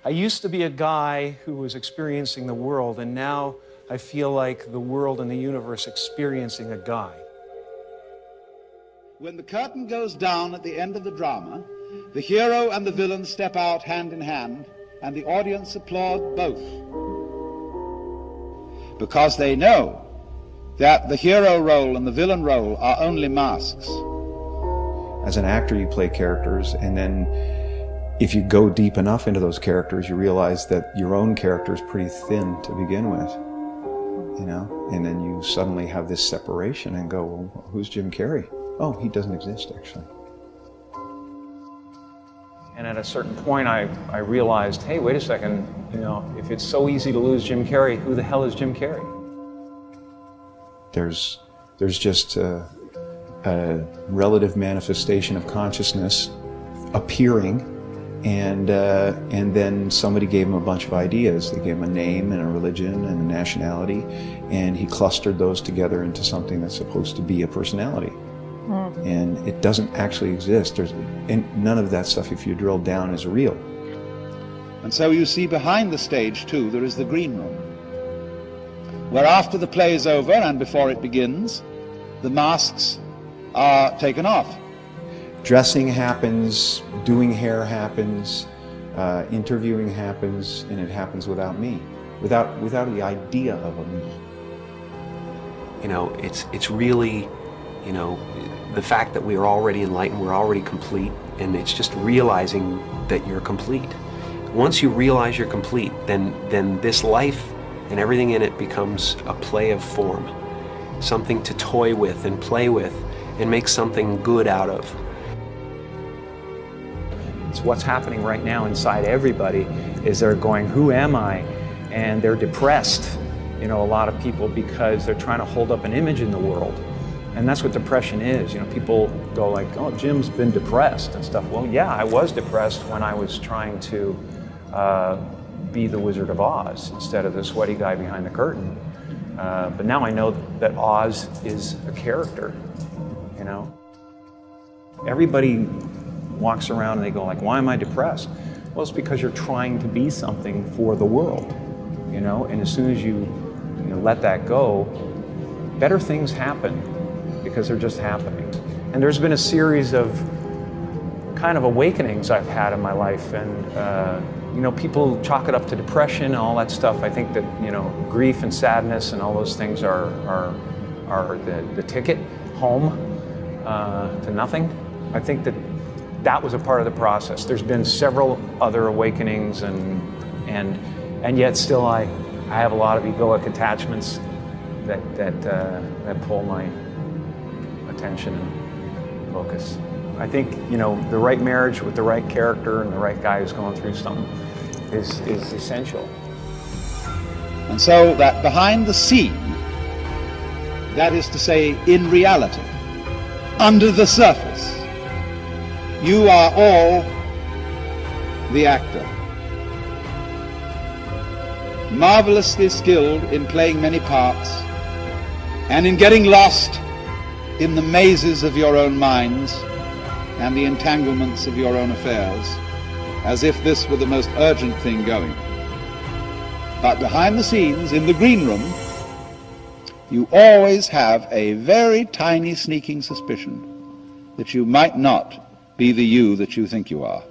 I used to be a guy who was experiencing the world, and now I feel like the world and the universe experiencing a guy. When the curtain goes down at the end of the drama, the hero and the villain step out hand in hand, and the audience applaud both. Because they know that the hero role and the villain role are only masks. As an actor, you play characters, and then if you go deep enough into those characters, you realize that your own character is pretty thin to begin with, you know? And then you suddenly have this separation and go, well, who's Jim Carrey? Oh, he doesn't exist, actually. And at a certain point, I realized, hey, wait a second, you know, if it's so easy to lose Jim Carrey, who the hell is Jim Carrey? There's just a relative manifestation of consciousness appearing, and then somebody gave him a bunch of ideas. They gave him a name and a religion and a nationality, and he clustered those together into something that's supposed to be a personality. And it doesn't actually exist. And none of that stuff, if you drill down, is real. And so you see behind the stage, too, there is the green room, where after the play is over and before it begins, the masks are taken off. Dressing happens, doing hair happens, interviewing happens, and it happens without me, without the idea of a me. You know, it's really, you know, the fact that we are already enlightened, we're already complete, and it's just realizing that you're complete. Once you realize you're complete, then this life and everything in it becomes a play of form, something to toy with and play with and make something good out of. It's what's happening right now inside everybody is they're going, who am I? And they're depressed, you know, a lot of people, because they're trying to hold up an image in the world. And that's what depression is. You know, people go like, oh, Jim's been depressed and stuff. Well, yeah, I was depressed when I was trying to be the Wizard of Oz instead of the sweaty guy behind the curtain. But now I know that Oz is a character, you know. Everybody walks around and they go like, why am I depressed? Well, it's because you're trying to be something for the world, you know. And as soon as you let that go, better things happen, because they're just happening. And there's been a series of kind of awakenings I've had in my life, and you know, people chalk it up to depression and all that stuff. I think that, you know, grief and sadness and all those things are the ticket home to nothing. I think that was a part of the process. There's been several other awakenings, and yet still I have a lot of egoic attachments that pull my attention and focus. I think, you know, the right marriage with the right character and the right guy who's going through something is essential. And so that behind the scene, that is to say, in reality, under the surface, you are all the actor. Marvelously skilled in playing many parts and in getting lost in the mazes of your own minds and the entanglements of your own affairs, as if this were the most urgent thing going. But behind the scenes, in the green room, you always have a very tiny sneaking suspicion that you might not be the you that you think you are.